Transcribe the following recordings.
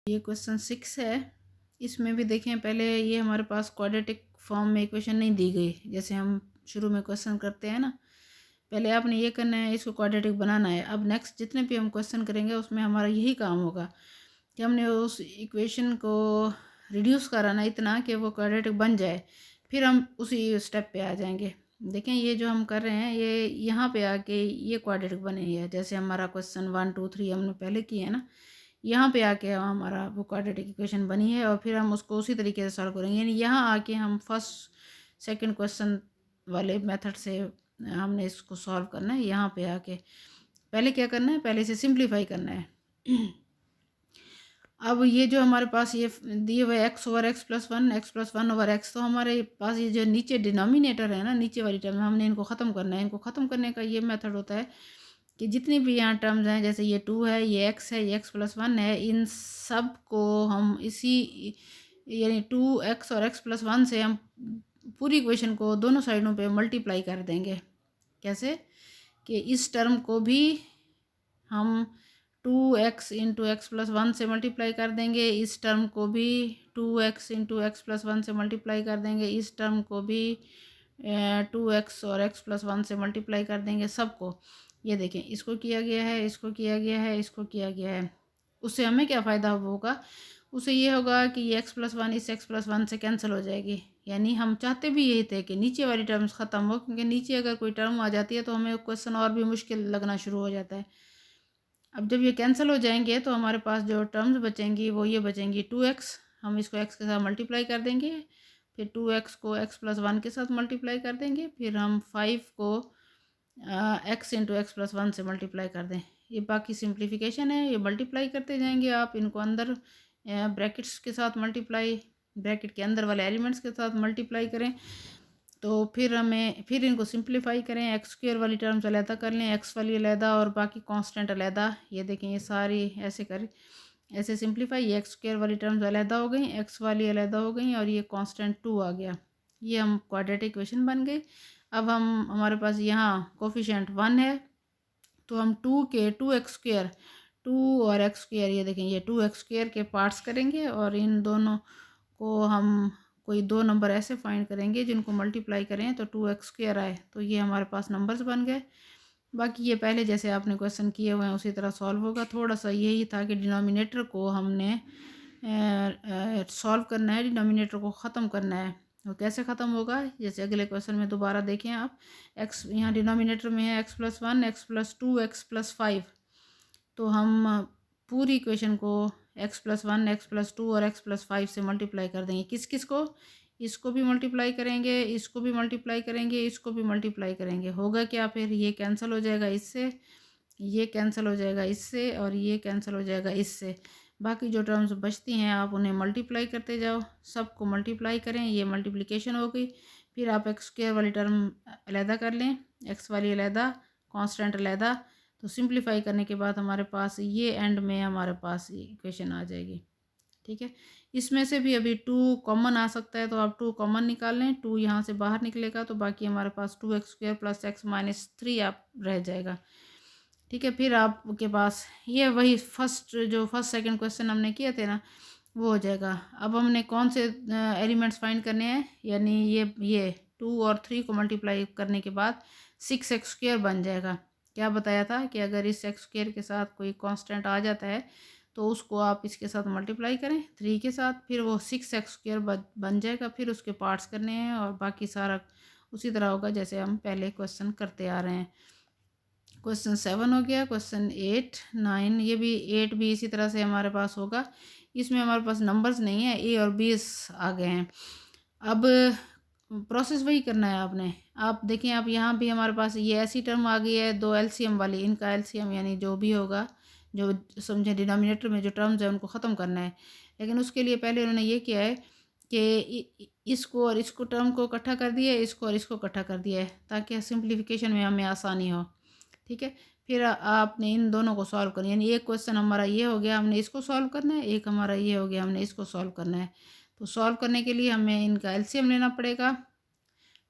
ये क्वेश्चन 6 है। इसमें भी देखें, पहले ये हमारे पास क्वाड्रेटिक फॉर्म में इक्वेशन नहीं दी गई, जैसे हम शुरू में क्वेश्चन करते हैं ना, पहले आपने ये करना है, इसको क्वाड्रेटिक बनाना है। अब नेक्स्ट जितने भी हम क्वेश्चन करेंगे उसमें हमारा यही काम होगा कि हमने उस इक्वेशन को रिड्यूस कराना इतना कि वो क्वाड्रेटिक बन जाए, फिर हम उसी स्टेप पे आ जाएंगे। देखें, ये जो हम कर रहे हैं ये यहाँ पे आके ये क्वाड्रेटिक बने है, जैसे हमारा क्वेश्चन 1 2 3 हमने पहले किए हैं ना, यहाँ पे आके हमारा वो क्वाड्रेटिक इक्वेशन बनी है और फिर हम उसको उसी तरीके से सॉल्व करेंगे। यानी यहाँ आके हम फर्स्ट सेकंड क्वेश्चन वाले मेथड से हमने इसको सॉल्व करना है। यहाँ पे आके पहले क्या करना है, पहले से सिंप्लीफाई करना है। अब ये जो हमारे पास ये दिए हुए x over x plus one, x plus one over x, तो हमारे पास ये जो नीचे डिनोमिनेटर है ना, नीचे वाली टर्म, हमने इनको ख़त्म करना है। इनको ख़त्म करने का ये मेथड होता है कि जितनी भी यहाँ टर्म्स हैं, जैसे ये 2 है, ये x है, ये एक्स प्लस वन है, इन सब को हम इसी यानी 2x और x प्लस वन से हम पूरी इक्वेशन को दोनों साइडों पे मल्टीप्लाई कर देंगे। कैसे कि इस टर्म को भी हम 2x into x plus one से मल्टीप्लाई कर देंगे, इस टर्म को भी 2x into x plus one से मल्टीप्लाई कर देंगे, इस टर्म को भी 2x और x प्लस वन से मल्टीप्लाई कर देंगे, सबको। ये देखें, इसको किया गया है, इसको किया गया है, इसको किया गया है। उससे हमें क्या फ़ायदा होगा, उससे ये होगा कि ये x प्लस वन इस x प्लस वन से कैंसिल हो जाएगी। यानी हम चाहते भी यही थे कि नीचे वाली टर्म्स ख़त्म हो, क्योंकि नीचे अगर कोई टर्म आ जाती है तो हमें क्वेश्चन और भी मुश्किल लगना शुरू हो जाता है। अब जब ये कैंसिल हो जाएंगे तो हमारे पास जो टर्म्स बचेंगी वो ये बचेंगी 2x, हम इसको x के साथ मल्टीप्लाई कर देंगे, फिर 2x को x प्लस वन के साथ मल्टीप्लाई कर देंगे, फिर हम 5 को x into x plus one से मल्टीप्लाई कर दें। ये बाकी सिंप्लीफिकेशन है, ये मल्टीप्लाई करते जाएंगे आप, इनको अंदर ब्रैकेट्स के साथ मल्टीप्लाई, ब्रैकेट के अंदर वाले एलिमेंट्स के साथ मल्टीप्लाई करें, तो फिर इनको सिंप्लीफाई करें, एक्स स्क्वायर वाली टर्म्स अलहदा कर लें, एक्स वाली अलहदा और बाकी कांस्टेंट अलहदा। ये देखें, ये सारी ऐसे करें, ऐसे सिंप्लीफाई, ये एक्स स्क्वायर वाली टर्म्स अलहदा हो गई, एक्स वाली अलहदा हो गई और ये कांस्टेंट 2 आ गया। ये हम क्वाड्रेटिक इक्वेशन बन गई। अब हमारे पास यहाँ कोफिशिएंट 1 है, तो हम 2 के 2x स्क्वायर, 2 और x स्क्वायर, ये देखें ये 2x स्क्वायर के पार्ट्स करेंगे और इन दोनों को हम कोई दो नंबर ऐसे फाइंड करेंगे जिनको मल्टीप्लाई करें तो 2x स्क्वायर आए, तो ये हमारे पास नंबर्स बन गए। बाकी ये पहले जैसे आपने क्वेश्चन किए हुए हैं उसी तरह सॉल्व होगा। थोड़ा सा यही था कि डिनोमिनेटर को हमने सॉल्व करना है, डिनोमिनेटर को ख़त्म करना है। वो कैसे ख़त्म होगा, जैसे अगले क्वेश्चन में दोबारा देखें आप, x यहाँ डिनोमिनेटर में है x plus one, x plus two, x plus five, तो हम पूरी इक्वेशन को x plus one, x plus two और x प्लस फाइव से मल्टीप्लाई कर देंगे। किस किस को, इसको भी मल्टीप्लाई करेंगे, इसको भी मल्टीप्लाई करेंगे, इसको भी मल्टीप्लाई करेंगे। होगा क्या, फिर ये कैंसिल हो जाएगा इससे, ये कैंसिल हो जाएगा इससे और ये कैंसिल हो जाएगा इससे। बाकी जो टर्म्स बचती हैं आप उन्हें मल्टीप्लाई करते जाओ, सबको मल्टीप्लाई करें, ये मल्टीप्लिकेशन हो गई। फिर आप एक्स स्क्वायर वाली टर्म अलहदा कर लें, एक्स वाली अलहदा, कांस्टेंट अलहदा, तो सिंप्लीफाई करने के बाद हमारे पास ये एंड में हमारे पास ये इक्वेशन आ जाएगी। ठीक है, इसमें से भी अभी 2 कॉमन आ सकता है, तो आप 2 कॉमन निकाल लें, 2 यहाँ से बाहर निकलेगा तो बाकी हमारे पास 2x square plus x minus 3 आप रह जाएगा। ठीक है, फिर आपके पास ये वही फर्स्ट सेकंड क्वेश्चन हमने किए थे ना, वो हो जाएगा। अब हमने कौन से एलिमेंट्स फाइंड करने हैं, यानी ये 2 और 3 को मल्टीप्लाई करने के बाद 6x स्क्वायर बन जाएगा। क्या बताया था कि अगर इस x स्क्वायर के साथ कोई कांस्टेंट आ जाता है तो उसको आप इसके साथ मल्टीप्लाई करें 3 के साथ, फिर वो 6x स्क्वायर बन जाएगा। फिर उसके पार्ट्स करने हैं और बाकी सारा उसी तरह होगा जैसे हम पहले क्वेश्चन करते आ रहे हैं। क्वेश्चन 7 हो गया, क्वेश्चन 8 9, ये भी 8 भी इसी तरह से हमारे पास होगा। इसमें हमारे पास नंबर्स नहीं है, ए और बी आ गए हैं। अब प्रोसेस वही करना है आपने। आप देखें, आप यहाँ भी हमारे पास ये ऐसी टर्म आ गई है, दो एलसीएम वाली, इनका एलसीएम यानी जो भी होगा, जो समझे डिनोमिनेटर में जो टर्म्स है उनको ख़त्म करना है। लेकिन उसके लिए पहले उन्होंने ये किया है कि इसको और इसको टर्म को इकट्ठा कर दिया है, इसको और इसको इकट्ठा कर दिया है, ताकि सिंप्लीफिकेशन में हमें आसानी हो। ठीक है, फिर आपने इन दोनों को सॉल्व करना, यानी एक क्वेश्चन हमारा ये हो गया, हमने इसको सॉल्व करना है, एक हमारा ये हो गया, हमने इसको सॉल्व करना है। तो सॉल्व करने के लिए हमें इनका एलसीएम लेना पड़ेगा।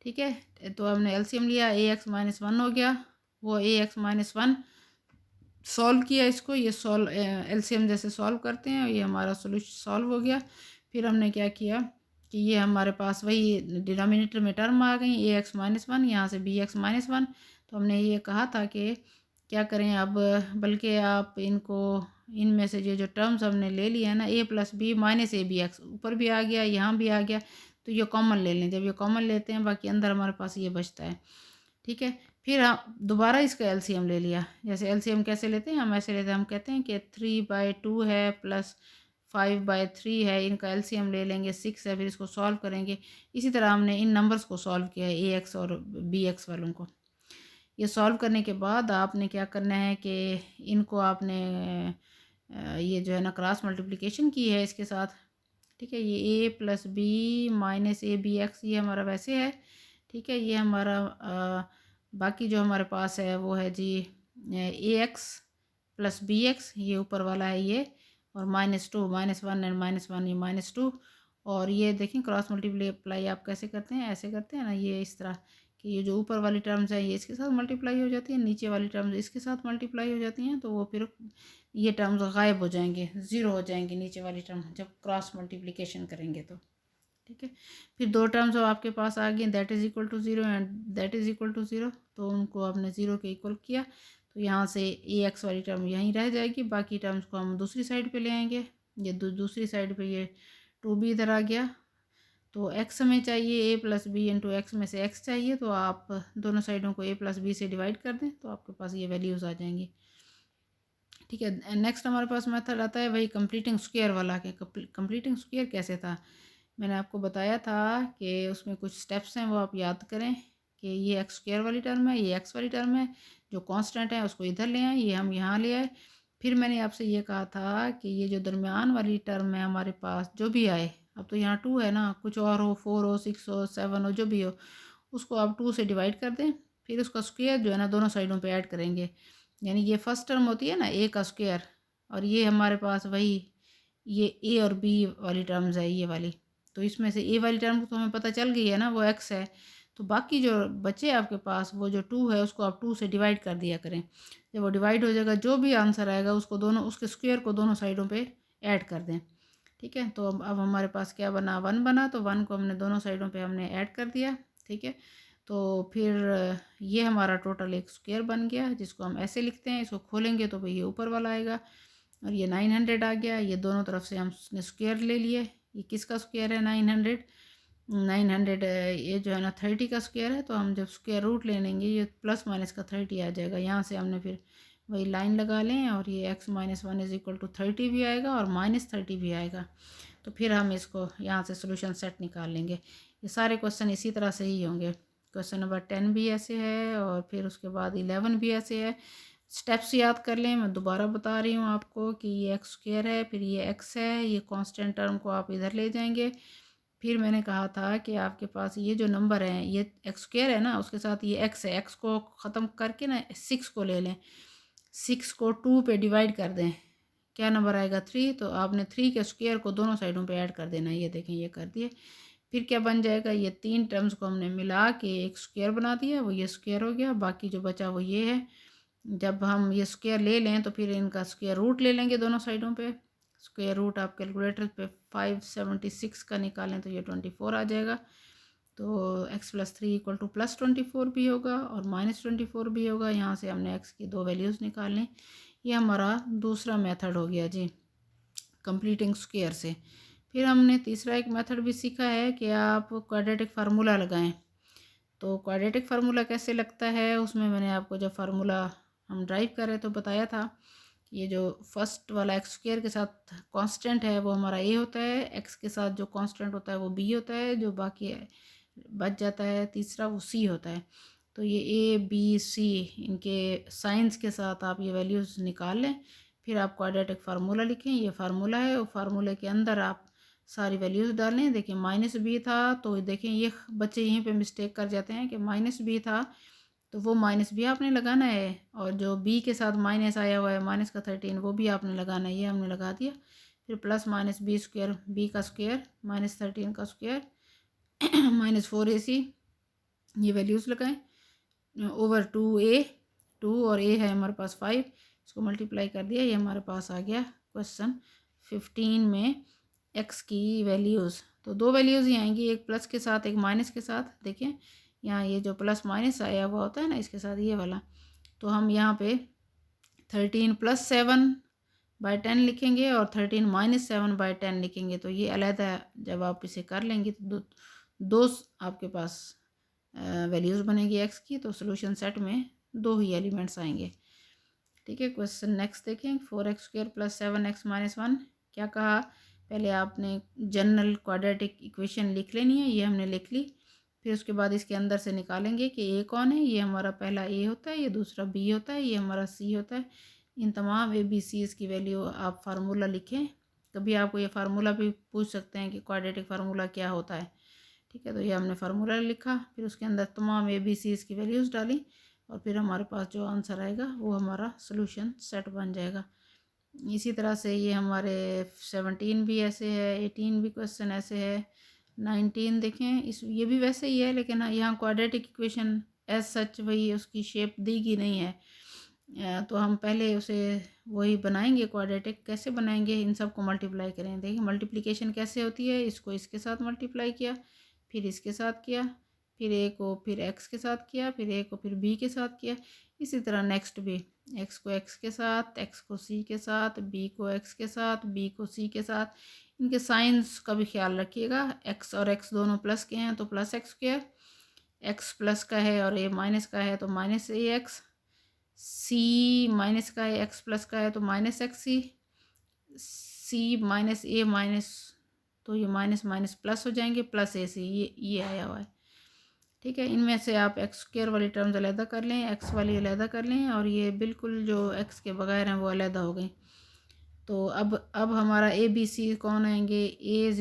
ठीक है, तो हमने एलसीएम लिया, ए एक्स माइनस वन हो गया, वो ए एक्स माइनस वन सॉल्व किया इसको, ये एलसीएम जैसे सॉल्व करते हैं, ये हमारा सोल्यूशन सॉल्व हो गया। फिर हमने क्या किया कि ये हमारे पास वही डिनोमिनेटर में टर्म आ गई, ए एक्स माइनस वन, यहाँ से बी एक्स माइनस वन। तो हमने ये कहा था कि क्या करें अब, बल्कि आप इनको इनमें से जो टर्म्स हमने ले लिया है ना, A plus B minus A B X, ऊपर भी आ गया यहाँ भी आ गया, तो ये कॉमन ले लें। जब ये कॉमन लेते हैं बाकी अंदर हमारे पास ये बचता है, ठीक है। फिर हम दोबारा इसका एलसीएम ले लिया। जैसे एलसीएम कैसे लेते हैं, हम ऐसे लेते हैं, हम कहते हैं कि 3/2 है प्लस 5/3 है, इनका एलसीएम ले लेंगे, 6 है, फिर इसको सॉल्व करेंगे। इसी तरह हमने इन नंबर्स को सॉल्व किया है, ए एक्स और बी एक्स वालों को। ये सॉल्व करने के बाद आपने क्या करना है कि इनको आपने ये जो है ना क्रॉस मल्टीप्लिकेशन की है इसके साथ, ठीक है। ये A plus B minus A B X ये हमारा वैसे है, ठीक है। ये हमारा बाकी जो हमारे पास है वो है जी ए एक्स प्लस बी एक्स, ये ऊपर वाला है ये, और -2 -1 एंड -1 ये -2। और ये देखें क्रॉस मल्टीप्लाई आप कैसे करते हैं, ऐसे करते हैं ना, ये इस तरह कि ये जो ऊपर वाली टर्म्स है ये इसके साथ मल्टीप्लाई हो जाती है, नीचे वाली टर्म्स इसके साथ मल्टीप्लाई हो जाती हैं, तो वो फिर ये टर्म्स गायब हो जाएंगे, ज़ीरो हो जाएंगे नीचे वाली टर्म जब क्रॉस मल्टीप्लिकेशन करेंगे तो, ठीक है। फिर दो टर्म्स अब आपके पास आ गई, that is equal to zero and that is equal to zero, तो उनको आपने ज़ीरो के इक्वल किया, तो यहाँ से ए एक्स वाली टर्म यहीं रह जाएगी, बाकी टर्म्स को हम दूसरी साइड पे ले आएंगे। ये दूसरी साइड पे ये 2b इधर आ गया, तो x हमें चाहिए a plus B into X में से x चाहिए, तो आप दोनों साइडों को a प्लस बी से डिवाइड कर दें तो आपके पास ये वैल्यूज़ आ जाएंगी, ठीक है। नेक्स्ट हमारे पास मेथड आता है वही कंप्लीटिंग स्क्वायर वाला। के कंप्लीटिंग स्क्वायर कैसे था, मैंने आपको बताया था कि उसमें कुछ स्टेप्स हैं वो आप याद करें कि ये एक्स स्क्वायर वाली टर्म है, ये एक्स वाली टर्म है, जो कांस्टेंट है उसको इधर ले आए, ये हम यहाँ ले आए। फिर मैंने आपसे ये कहा था कि ये जो दरमियान वाली टर्म है हमारे पास जो भी आए, अब तो यहाँ 2 है ना, कुछ और हो, 4 हो, 6 हो, 7 हो, जो भी हो, उसको आप 2 से डिवाइड कर दें, फिर उसका स्क्वायर जो है ना दोनों साइडों पे ऐड करेंगे। यानी ये फर्स्ट टर्म होती है ना ए का स्क्वायर, और ये हमारे पास वही ये ए और बी वाली टर्म्स है ये वाली, तो इसमें से ए वाली टर्म तो हमें पता चल गई है ना, वो एक्स है। तो बाकी जो बचे आपके पास वो जो 2 है उसको आप 2 से डिवाइड कर दिया करें। जब वो डिवाइड हो जाएगा जो भी आंसर आएगा उसको दोनों उसके स्क्वायर को दोनों साइडों पे ऐड कर दें, ठीक है। तो अब हमारे पास क्या बना, 1 बना, तो 1 को हमने दोनों साइडों पे हमने ऐड कर दिया, ठीक है। तो फिर ये हमारा टोटल एक स्क्वायर बन गया, जिसको हम ऐसे लिखते हैं, इसको खोलेंगे तो भाई ये ऊपर वाला आएगा, और ये 900 आ गया। ये दोनों तरफ से हमने स्क्वायर ले लिए, ये किसका स्क्वायर है, 900 ये जो है ना 30 का स्क्वायर है, तो हम जब स्क्वायर रूट ले लेंगे ये प्लस माइनस का 30 आ जाएगा। यहाँ से हमने फिर वही लाइन लगा लें, और ये x minus 1 is equal to 30 भी आएगा और -30 भी आएगा। तो फिर हम इसको यहाँ से सोल्यूशन सेट निकाल लेंगे। ये सारे क्वेश्चन इसी तरह से ही होंगे। क्वेश्चन नंबर 10 भी ऐसे है, और फिर उसके बाद 11 भी ऐसे है। स्टेप्स याद कर लें, मैं दोबारा बता रही हूँ आपको कि ये एक्स स्क्वायर है, फिर ये एक्स है, ये कांस्टेंट टर्म को आप इधर ले जाएंगे। फिर मैंने कहा था कि आपके पास ये जो नंबर है ये एक्स स्क्वायर है ना, उसके साथ ये एक्स है, एक्स को ख़त्म करके ना 6 को ले लें, 6 को 2 पे डिवाइड कर दें, क्या नंबर आएगा 3। तो आपने 3 के स्क्वायर को दोनों साइडों पे ऐड कर देना, ये देखें ये कर दिए। फिर क्या बन जाएगा, ये 3 टर्म्स को हमने मिला के एक स्क्वायर बना दिया, वो ये स्क्वायर हो गया, बाकी जो बचा वो ये है। जब हम ये स्क्वायर ले लें तो फिर इनका स्क्वायर रूट ले लेंगे दोनों साइडों पे। स्क्वायर रूट आप कैलकुलेटर पे 576 का निकालें तो ये 24 आ जाएगा। तो x plus 3 equal two plus 24 भी होगा और -24 भी होगा। यहाँ से हमने x की दो वैल्यूज़ निकाल लें। ये हमारा दूसरा मेथड हो गया जी कंप्लीटिंग स्क्वायर से। फिर हमने तीसरा एक मेथड भी सीखा है कि आप क्वाड्रेटिक फार्मूला लगाएं। तो क्वाड्रेटिक फार्मूला कैसे लगता है, उसमें मैंने आपको जब फार्मूला हम ड्राइव कर रहे तो बताया था कि ये जो फर्स्ट वाला एक्स स्क्वायर के साथ कांस्टेंट है वो हमारा ए होता है, एक्स के साथ जो कांस्टेंट होता है वो बी होता है, जो बाकी बच जाता है तीसरा वो सी होता है। तो ये ए बी सी इनके साइंस के साथ आप ये वैल्यूज़ निकाल लें। फिर आप क्वाड्रेटिक फार्मूला लिखें, ये फार्मूला है, और फार्मूले के अंदर आप सारी वैल्यूज़ डालें। देखिए -b था, तो देखें ये बच्चे यहीं पे मिस्टेक कर जाते हैं कि -b था तो वो -b आपने लगाना है, और जो b के साथ माइनस आया हुआ है माइनस का 13 वो भी आपने लगाना है, ये हमने लगा दिया। फिर प्लस -b स्क्वायर, b का स्क्वायर -13 का स्क्वायर -4ac ये वैल्यूज़ लगाएं ओवर 2a, 2 और a है हमारे पास 5, इसको मल्टीप्लाई कर दिया, ये हमारे पास आ गया क्वेश्चन 15 में एक्स की वैल्यूज़। तो दो वैल्यूज़ ही आएंगी, एक प्लस के साथ एक माइनस के साथ। देखिए यहाँ ये जो प्लस माइनस आया हुआ होता है ना, इसके साथ ये वाला, तो हम यहाँ पे 13 + 7/10 लिखेंगे और 13 - 7/10 लिखेंगे। तो ये अलहदा जब आप इसे कर लेंगे तो दो आपके पास वैल्यूज़ बनेगी एक्स की, तो सोल्यूशन सेट में दो ही एलिमेंट्स आएंगे। ठीक है, क्वेश्चन नेक्स्ट देखें। 4x² + 7x - 1 क्या कहा, पहले आपने जनरल क्वाड्रेटिक इक्वेशन लिख लेनी है, ये हमने लिख ली। फिर उसके बाद इसके अंदर से निकालेंगे कि ए कौन है। ये हमारा पहला ए होता है, ये दूसरा बी होता है, ये हमारा सी होता है। इन तमाम ए बी सी की वैल्यू आप फार्मूला लिखें। कभी आपको ये फार्मूला भी पूछ सकते हैं कि क्वाड्रेटिक फार्मूला क्या होता है। ठीक है, तो ये हमने फार्मूला लिखा, फिर उसके अंदर तमाम ए बी सी की वैल्यूज़ डाली और फिर हमारे पास जो आंसर आएगा वो हमारा सोल्यूशन सेट बन जाएगा। इसी तरह से ये हमारे 17 भी ऐसे है, 18 भी क्वेश्चन ऐसे है, 19 देखें, इस ये भी वैसे ही है, लेकिन यहाँ क्वाड्रेटिक इक्वेशन एज सच वही उसकी शेप दी गई नहीं है। तो हम पहले उसे वही बनाएंगे। क्वाड्रेटिक कैसे बनाएंगे, इन सब को मल्टीप्लाई करें। देखिए मल्टीप्लिकेशन कैसे होती है, इसको इसके साथ मल्टीप्लाई किया, फिर इसके साथ किया, फिर ए को फिर एक्स के साथ किया, फिर ए को फिर बी के साथ किया। इसी तरह नेक्स्ट भी एक्स को एक्स के साथ, एक्स को सी के साथ, बी को एक्स के साथ, बी को सी के साथ। इनके साइंस का भी ख्याल रखिएगा। एक्स और एक्स दोनों प्लस के हैं तो +x², एक्स प्लस का है और ए माइनस का है तो -ax, सी माइनस का है एक्स प्लस का है तो -xc, सी माइनस ए माइनस, तो ये माइनस माइनस प्लस हो जाएंगे, +ac, ये आया हुआ है। ठीक है, इनमें से आप x² वाली टर्म्स अलहदा कर लें, x वाली अलहदा कर लें, और ये बिल्कुल जो x के बगैर हैं वो अलहदा हो गई। तो अब हमारा ए बी सी कौन आएंगे, a =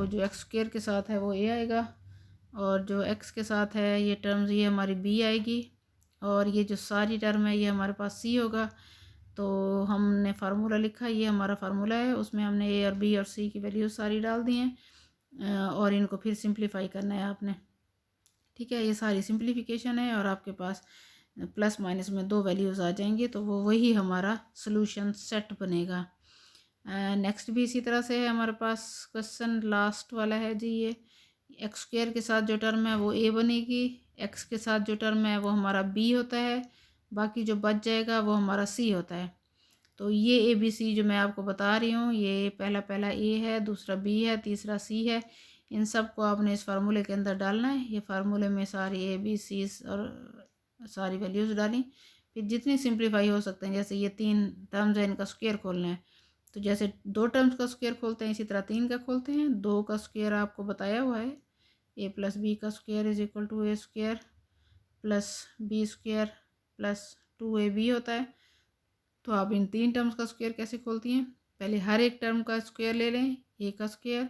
जो x² के साथ है वो a आएगा, और जो x के साथ है ये टर्म्स ये हमारी b आएगी, और ये जो सारी टर्म है ये हमारे पास c होगा। तो हमने फार्मूला लिखा, ये हमारा फार्मूला है, उसमें हमने a और b और c की वैल्यू सारी डाल दी हैं, और इनको फिर सिंप्लीफाई करना है आपने। ठीक है, ये सारी सिंप्लीफिकेशन है और आपके पास प्लस माइनस में दो वैल्यूज़ आ जाएंगे, तो वो वही हमारा सोल्यूशन सेट बनेगा। नेक्स्ट भी इसी तरह से है हमारे पास। क्वेश्चन लास्ट वाला है जी, ये x² के साथ जो टर्म है वो a बनेगी, x के साथ जो टर्म है वो हमारा b होता है, बाकी जो बच जाएगा वो हमारा c होता है। तो ये ए बी सी जो मैं आपको बता रही हूँ, ये पहला a है, दूसरा b है, तीसरा c है। इन सब को आपने इस फार्मूले के अंदर डालना है। ये फार्मूले में सारी ए बी सी और सारी वैल्यूज़ डाली, फिर जितनी सिंप्लीफाई हो सकते हैं। जैसे ये 3 टर्म्स है, इनका स्क्वायर खोलना है, तो जैसे 2 टर्म्स का स्क्वायर खोलते हैं इसी तरह 3 का खोलते हैं। 2 का स्क्वायर आपको बताया हुआ है, a + b का स्क्वायर = a² + b² + 2ab होता है। तो आप इन 3 टर्म्स का स्क्वायर कैसे खोलती हैं, पहले हर एक टर्म का स्क्वायर ले लें, a का स्क्वायर,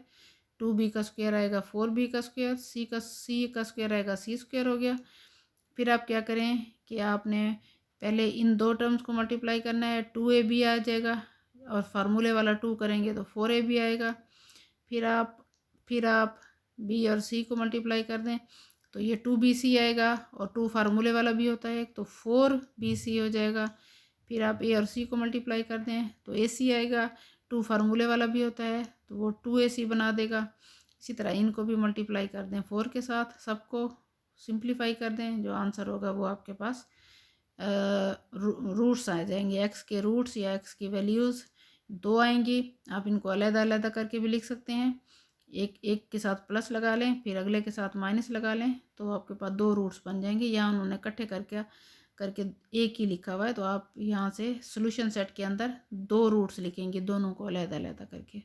2b का स्क्वायर आएगा 4b का स्क्वायर, c का स्क्वायर आएगा c² हो गया। फिर आप क्या करें कि आपने पहले इन 2 टर्म्स को मल्टीप्लाई करना है, 2ab आ जाएगा, और फार्मूले वाला 2 करेंगे तो 4ab आएगा। फिर आप b और c को मल्टीप्लाई कर दें तो ये 2bc आएगा, और 2 फार्मूले वाला भी होता है तो 4bc हो जाएगा। फिर आप a और c को मल्टीप्लाई कर दें तो ac आएगा, 2 फार्मूले वाला भी होता है तो वो 2ac बना देगा। इसी तरह इनको भी मल्टीप्लाई कर दें 4 के साथ, सबको सिंप्लीफाई कर दें, जो आंसर होगा वो आपके पास रूट्स आ जाएंगे। एक्स के रूट्स या एक्स की वैल्यूज़ 2 आएंगी। आप इनको अलग-अलग करके भी लिख सकते हैं, एक के साथ प्लस लगा लें, फिर अगले के साथ माइनस लगा लें, तो आपके पास 2 रूट्स बन जाएंगे। यहाँ उन्होंने इकट्ठे करके एक ही लिखा हुआ है, तो आप यहाँ से सोल्यूशन सेट के अंदर 2 रूट्स लिखेंगे, दोनों को अलग-अलग करके।